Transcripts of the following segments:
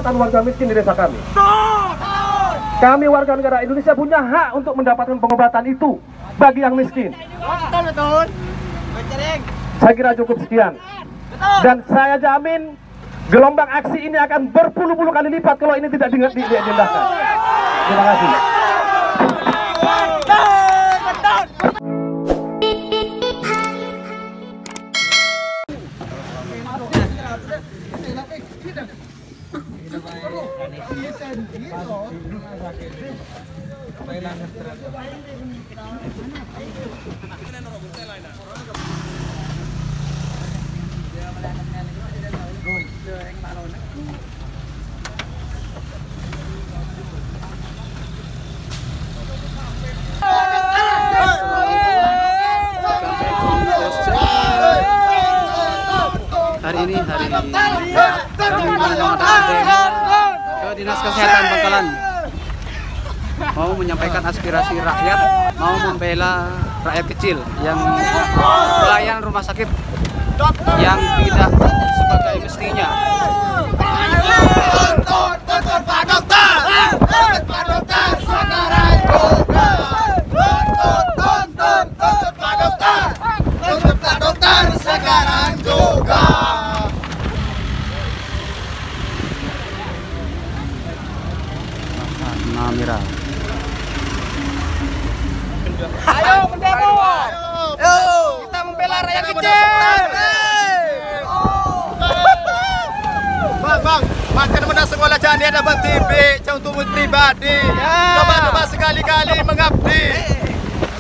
warga miskin di desa kami. Kami warga negara Indonesia punya hak untuk mendapatkan pengobatan itu bagi yang miskin. Saya kira cukup sekian. Dan saya jamin gelombang aksi ini akan berpuluh-puluh kali lipat kalau ini tidak diagendakan. Terima kasih. Hari ini kami mengadakan ke Dinas Kesehatan Bangkalan mau menyampaikan aspirasi rakyat, mau membela rakyat kecil yang pelayan rumah sakit yang tidak sebagai mestinya. Mira. Ayo mendemo. Kita membela rakyat kecil. Bang, makan mana sekolah jadi ada bang TV, untuk pribadi. Coba sekali-kali mengabdi.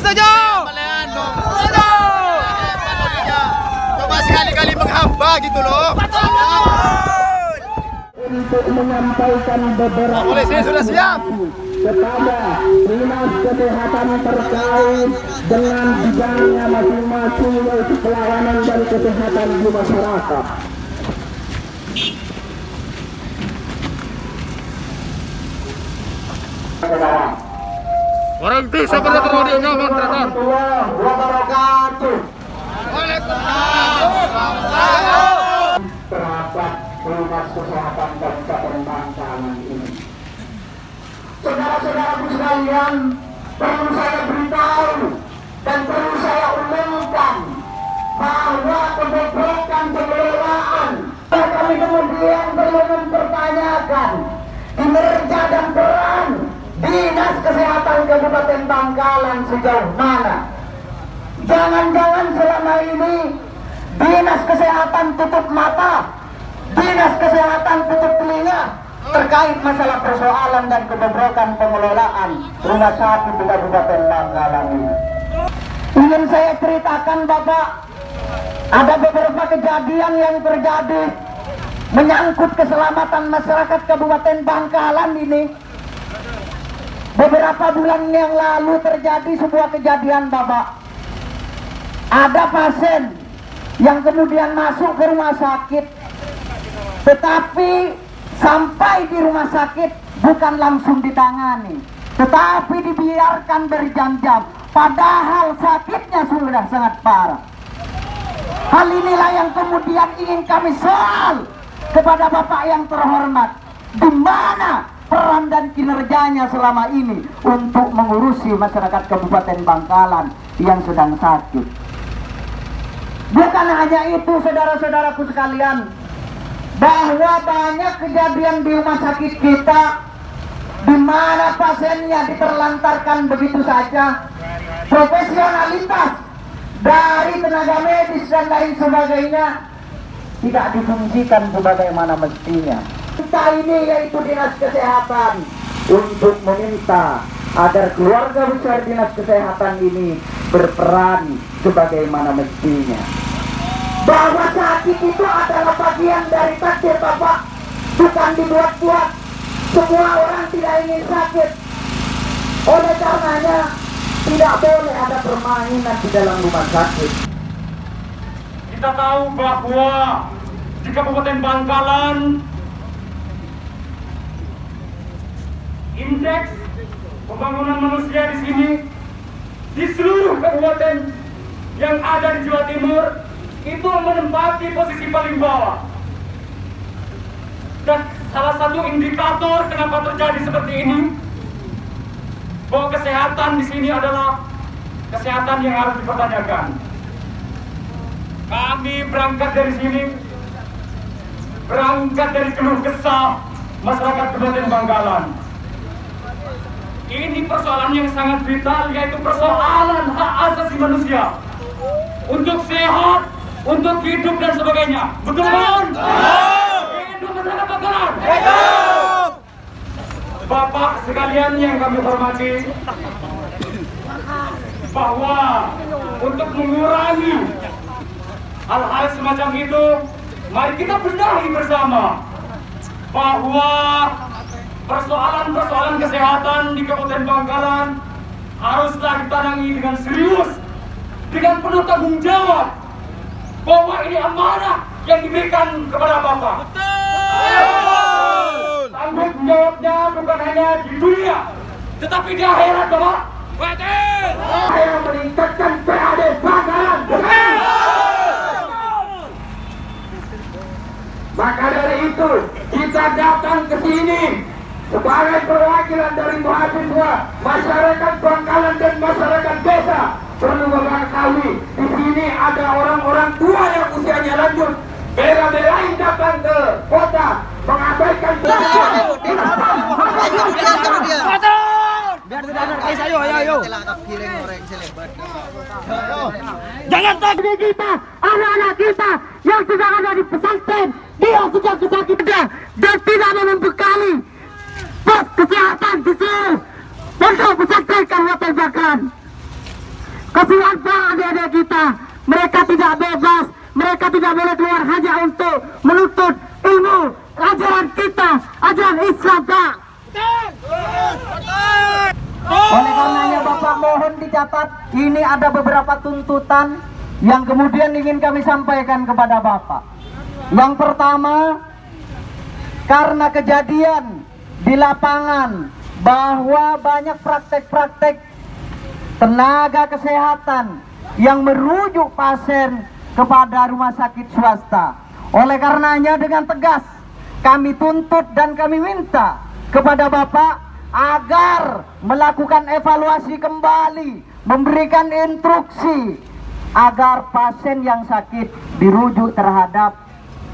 Setuju. Setuju. Coba sekali-kali menghamba gitu loh. Untuk menyampaikan beberapa polisi sudah siap kepada Dinas Kesehatan terkait dengan bidangnya masing-masing yaitu pelayanan dan kesehatan di masyarakat. Berhenti sebelum terjadi nyaman terhadap Terhadap Dinas Kesehatan Kabupaten Bangkalan ini. Saudara-saudaraku sekalian, perlu saya beritahu dan perlu saya umumkan bahwa kebobrokan pengelolaan kami kemudian perlu mempertanyakan kinerja dan peran Dinas Kesehatan Kabupaten Bangkalan sejauh mana. Jangan-jangan selama ini Dinas Kesehatan tutup mata, Dinas Kesehatan tutup telinga terkait masalah persoalan dan kebobrokan pengelolaan rumah sakit di Kabupaten Bangkalan ini. Ingin saya ceritakan Bapak, ada beberapa kejadian yang terjadi menyangkut keselamatan masyarakat Kabupaten Bangkalan ini. Beberapa bulan yang lalu terjadi sebuah kejadian Bapak. Ada pasien yang kemudian masuk ke rumah sakit, tetapi sampai di rumah sakit bukan langsung ditangani, tetapi dibiarkan berjam-jam, padahal sakitnya sudah sangat parah. Hal inilah yang kemudian ingin kami soal kepada Bapak yang terhormat, di mana peran dan kinerjanya selama ini untuk mengurusi masyarakat Kabupaten Bangkalan yang sedang sakit. Bukan hanya itu saudara-saudaraku sekalian, bahwa banyak kejadian di rumah sakit kita di mana pasiennya diterlantarkan begitu saja, profesionalitas dari tenaga medis dan lain sebagainya tidak difungsikan sebagaimana mestinya. Kita ini yaitu Dinas Kesehatan untuk meminta agar keluarga besar Dinas Kesehatan ini berperan sebagaimana mestinya. Bahwa sakit itu adalah bagian dari takdir Bapak, bukan dibuat-buat. Semua orang tidak ingin sakit. Oleh karenanya tidak boleh ada permainan di dalam rumah sakit. Kita tahu bahwa di Kabupaten Bangkalan indeks pembangunan manusia di sini di seluruh kabupaten yang ada di Jawa Timur itu menempati posisi paling bawah. Dan salah satu indikator kenapa terjadi seperti ini, bahwa kesehatan di sini adalah kesehatan yang harus dipertanyakan. Kami berangkat dari sini, berangkat dari keluh kesah masyarakat Kabupaten Bangkalan. Ini persoalan yang sangat vital, yaitu persoalan hak asasi manusia untuk sehat, untuk hidup dan sebagainya. Betul kan? Hidup masyarakat Bangkalan. Bapak sekalian yang kami hormati, bahwa untuk mengurangi hal-hal semacam itu, mari kita benahi bersama bahwa persoalan-persoalan kesehatan di Kabupaten Bangkalan haruslah ditangani dengan serius, dengan penuh tanggung jawab, bahwa ini amanah yang diberikan kepada Bapak. Tanggung jawabnya bukan hanya di dunia, tetapi di akhirat, Bapak. Saya meningkatkan PAD Bangkalan. Maka dari itu kita datang ke sini sebagai perwakilan dari mahasiswa, masyarakat Bangkalan dan masyarakat desa. Perlu mengetahui di sini ada orang-orang tua yang usianya lanjut, bela-belain datang ke kota mengabaikan Biar tidak guys, ayo. Jangan takut kita, anak-anak kita yang sedang ada di pesantren, dia sedang kesakitan dan tidak mau membekali pos kesehatan di sini untuk pesantren Kabupaten Bangkalan. Kasihan Pak adik-adik kita, mereka tidak bebas, mereka tidak boleh keluar hanya untuk menuntut ilmu ajaran kita, ajaran Islam, Pak. Oleh karenanya Bapak mohon dicatat, ini ada beberapa tuntutan yang kemudian ingin kami sampaikan kepada Bapak. Yang pertama, karena kejadian di lapangan bahwa banyak praktek-praktek tenaga kesehatan yang merujuk pasien kepada rumah sakit swasta. Oleh karenanya dengan tegas kami tuntut dan kami minta kepada Bapak agar melakukan evaluasi kembali, memberikan instruksi agar pasien yang sakit dirujuk terhadap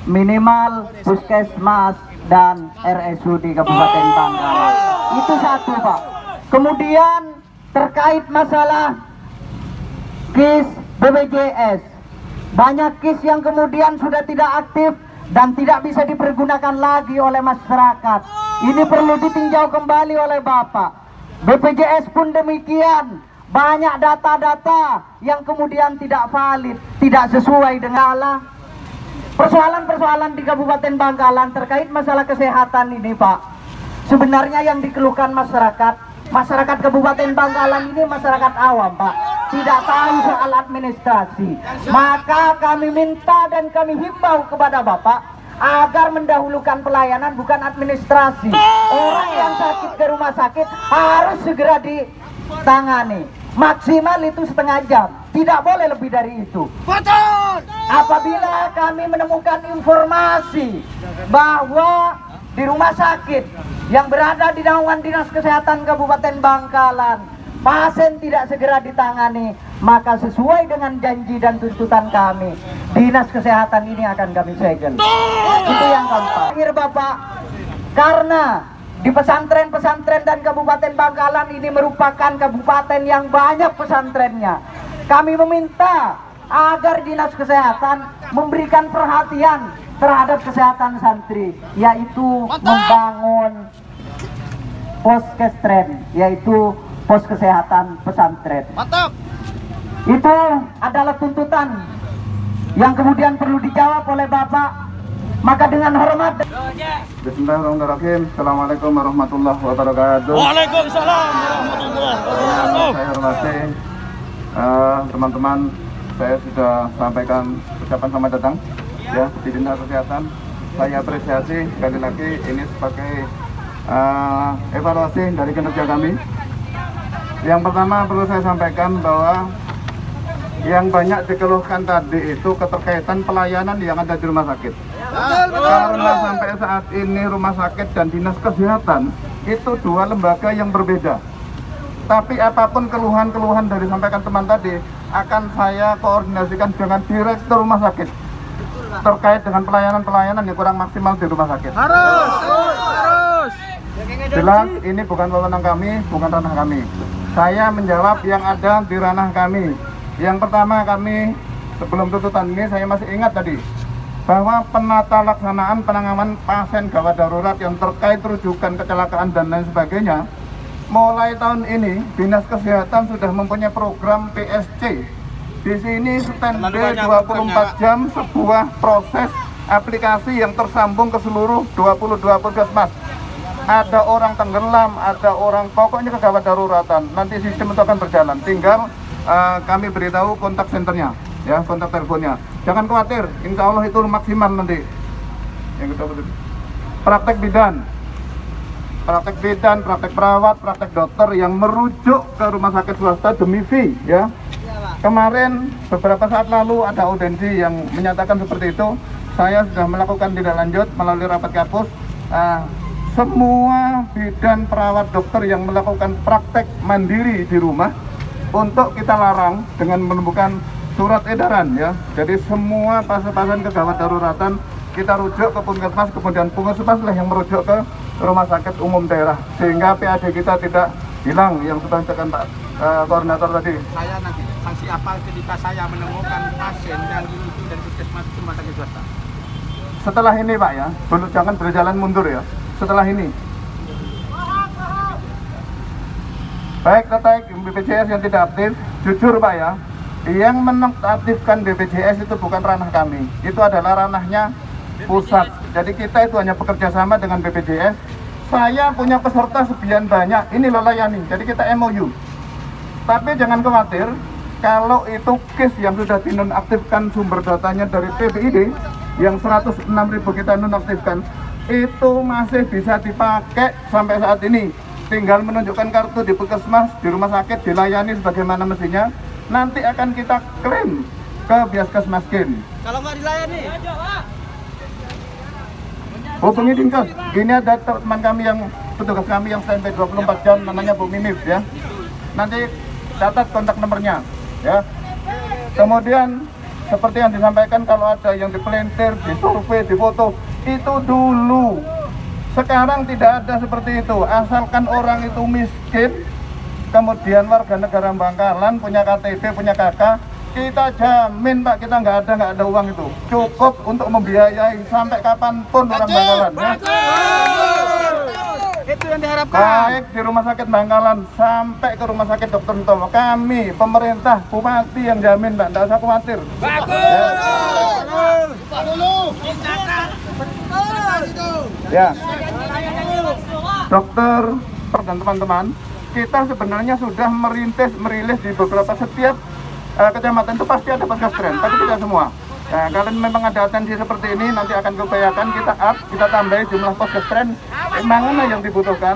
minimal puskesmas dan RSUD Kabupaten Bangkalan. Itu satu, Pak. Kemudian terkait masalah KIS BPJS, banyak KIS yang kemudian sudah tidak aktif dan tidak bisa dipergunakan lagi oleh masyarakat. Ini perlu ditinjau kembali oleh Bapak. BPJS pun demikian, banyak data-data yang kemudian tidak valid, tidak sesuai dengan persoalan-persoalan di Kabupaten Bangkalan terkait masalah kesehatan ini, Pak. Sebenarnya yang dikeluhkan masyarakat Kabupaten Bangkalan ini masyarakat awam, Pak, tidak tahu soal administrasi. Maka kami minta dan kami himbau kepada Bapak agar mendahulukan pelayanan bukan administrasi. Orang yang sakit ke rumah sakit harus segera ditangani. Maksimal itu setengah jam, tidak boleh lebih dari itu. Apabila kami menemukan informasi bahwa di rumah sakit yang berada di naungan Dinas Kesehatan Kabupaten Bangkalan pasien tidak segera ditangani, maka sesuai dengan janji dan tuntutan kami, Dinas Kesehatan ini akan kami segel. Itu yang keempat. Akhir Bapak, karena di pesantren-pesantren dan Kabupaten Bangkalan ini merupakan kabupaten yang banyak pesantrennya, kami meminta agar Dinas Kesehatan memberikan perhatian terhadap kesehatan santri, yaitu membangun poskestren, yaitu pos kesehatan pesantren. Mantap. Itu adalah tuntutan yang kemudian perlu dijawab oleh Bapak. Maka dengan hormat. Bismillahirrahmanirrahim. Assalamualaikum warahmatullahi wabarakatuh. Waalaikumsalam warahmatullahi wabarakatuh. Saya hormati teman-teman, saya sudah sampaikan ucapan selamat datang ya di Dinas Kesehatan. Saya apresiasi sekali lagi ini sebagai evaluasi dari kinerja kami. Yang pertama perlu saya sampaikan bahwa yang banyak dikeluhkan tadi itu keterkaitan pelayanan yang ada di rumah sakit. Karena sampai saat ini rumah sakit dan dinas kesehatan itu dua lembaga yang berbeda. Tapi apapun keluhan-keluhan dari sampaikan teman tadi akan saya koordinasikan dengan direktur rumah sakit terkait dengan pelayanan-pelayanan yang kurang maksimal di rumah sakit. Harus. Jelas ini bukan wewenang kami, bukan ranah kami. Saya menjawab yang ada di ranah kami. Yang pertama, kami sebelum tuntutan ini saya masih ingat tadi bahwa penata laksanaan penanganan pasien gawat darurat yang terkait rujukan kecelakaan dan lain sebagainya, mulai tahun ini Dinas Kesehatan sudah mempunyai program PSC. Di sini standby 24 jam sebuah proses aplikasi yang tersambung ke seluruh 22 puskesmas. Ada orang tenggelam, ada orang pokoknya kegawat daruratan. Nanti sistem itu akan berjalan. Tinggal kami beritahu kontak senternya, ya, kontak teleponnya. Jangan khawatir, insya Allah itu maksimal nanti. Yang kedua, praktek bidan, praktek perawat, praktek dokter yang merujuk ke rumah sakit swasta demi fee, ya. Kemarin beberapa saat lalu ada audensi yang menyatakan seperti itu. Saya sudah melakukan tindak lanjut melalui rapat kapus. Semua bidan, perawat, dokter yang melakukan praktek mandiri di rumah untuk kita larang dengan menemukan surat edaran, ya. Jadi semua pasien-pasien kegawat daruratan kita rujuk ke puskesmas, kemudian puskesmas lah yang merujuk ke rumah sakit umum daerah sehingga PAD kita tidak hilang yang sudah ditekan Pak koordinator tadi. Saya nanti sanksi apa ketika saya menemukan pasien yang dirujuk dari puskesmas ke rumah sakit swasta? Setelah ini Pak, ya, dulu jangan berjalan mundur, ya. Setelah ini, baik terkait BPJS yang tidak aktif, jujur Pak, ya, yang menonaktifkan BPJS itu bukan ranah kami, itu adalah ranahnya pusat. Jadi kita itu hanya bekerja sama dengan BPJS. Saya punya peserta sekian banyak, ini lo layani, jadi kita MOU. Tapi jangan khawatir, kalau itu case yang sudah dinonaktifkan sumber datanya dari PBID, yang 106.000 kita nonaktifkan, itu masih bisa dipakai sampai saat ini. Tinggal menunjukkan kartu di puskesmas, di rumah sakit, dilayani sebagaimana mestinya. Nanti akan kita klaim ke Biaskesmaskin. Kalau nggak dilayani, hubungi Dinkes. Ini ada teman kami yang petugas kami yang standby 24 jam, namanya Bu Mimif, ya. Nanti catat kontak nomornya, ya. Kemudian seperti yang disampaikan, kalau ada yang dipelintir, disurvei, difoto, itu dulu. Sekarang tidak ada seperti itu. Asalkan orang itu miskin, kemudian warga negara Bangkalan, punya KTP, punya KK, kita jamin Pak, kita nggak ada uang itu. Cukup untuk membiayai sampai kapanpun orang Bangkalan, ya. itu yang diharapkan. Baik di rumah sakit Bangkalan sampai ke rumah sakit Dr. Sutomo, kami, pemerintah, bupati yang jamin Pak, tidak usah khawatir. Ya, dokter dan teman-teman, kita sebenarnya sudah merilis di beberapa setiap kecamatan itu pasti ada pesantren, tapi tidak semua. Nah, kalau memang ada atensi seperti ini, nanti akan kupayakan kita kita tambahi jumlah pesantren mana yang dibutuhkan.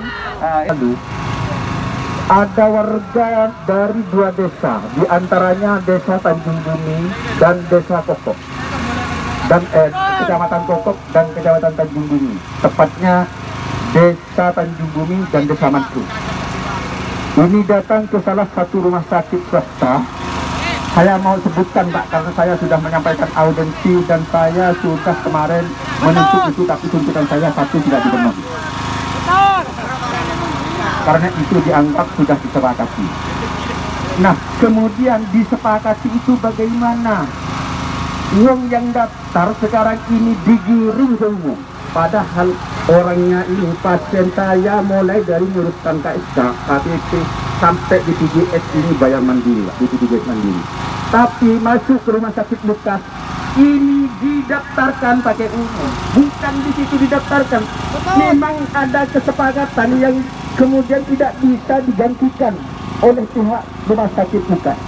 Ada warga dari 2 desa, diantaranya desa Tanjung Bumi dan desa Kokok, dan kecamatan Kokok dan kecamatan Tanjung Bumi, tepatnya desa Tanjung Bumi dan desa Mantu. Ini datang ke salah satu rumah sakit swasta. Saya mau sebutkan Pak, karena saya sudah menyampaikan audensi dan saya sudah kemarin menuntut itu, tapi tuntutan saya satu tidak dipenuhi. Karena itu dianggap sudah disepakati. Nah, kemudian disepakati itu bagaimana? Uang yang daftar sekarang ini digiring semua. Padahal orangnya ini, pasien saya mulai dari nguruskan KSK, KTP, sampai di BPJS ini bayar mandiri, di BPJS mandiri. Tapi masuk ke rumah sakit Lukas, ini didaftarkan pakai umum, bukan di situ didaftarkan. Memang ada kesepakatan yang kemudian tidak bisa digantikan oleh pihak rumah sakit Lukas.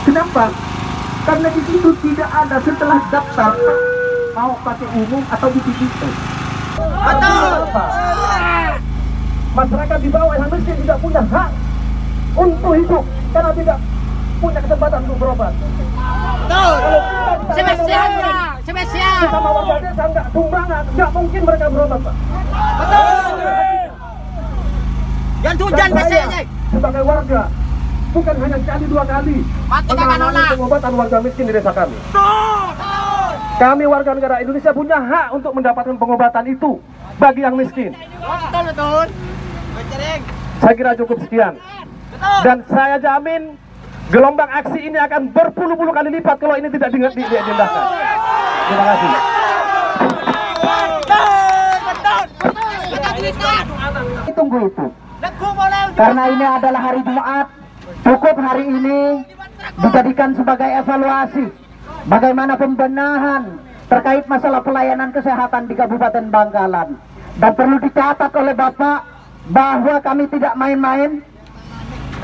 Kenapa? Karena di situ tidak ada setelah daftar mau pakai umum atau BPJS. Betul. Masyarakat di bawah yang miskin tidak punya hak untuk hidup karena tidak punya kesempatan untuk berobat. Betul. Spesialnya, spesial. Sama warga desa nggak sumbangan, nggak mungkin mereka berobat, Pak. Betul. Yang tujuan Dan saya biasanya. sebagai warga bukan hanya sekali dua kali mengalami pengobatan warga miskin di desa kami. Kami warga negara Indonesia punya hak untuk mendapatkan pengobatan itu bagi yang miskin. Betul, betul. Saya kira cukup sekian. Dan saya jamin gelombang aksi ini akan berpuluh-puluh kali lipat kalau ini tidak diagendakan. Terima kasih. Tunggu itu. Karena ini adalah hari Jumat, cukup hari ini dijadikan sebagai evaluasi bagaimana pembenahan terkait masalah pelayanan kesehatan di Kabupaten Bangkalan. Dan perlu dicatat oleh Bapak bahwa kami tidak main-main.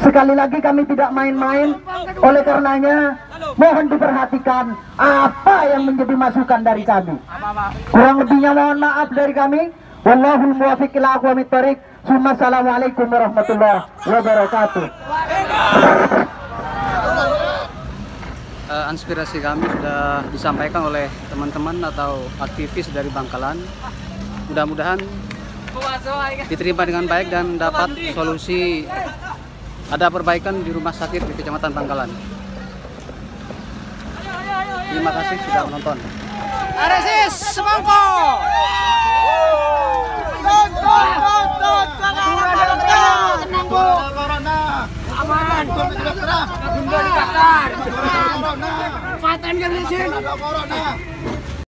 Sekali lagi kami tidak main-main. Oleh karenanya mohon diperhatikan apa yang menjadi masukan dari kami. Kurang lebihnya mohon maaf dari kami. Wallahul muwaffiq ila aqwamit thoriq. Assalamualaikum warahmatullahi wabarakatuh. Aspirasi kami sudah disampaikan oleh teman-teman atau aktivis dari Bangkalan. Mudah-mudahan diterima dengan baik dan dapat solusi, ada perbaikan di rumah sakit di Kecamatan Bangkalan. Terima kasih sudah menonton. Aresis semangko. Aman. Corona.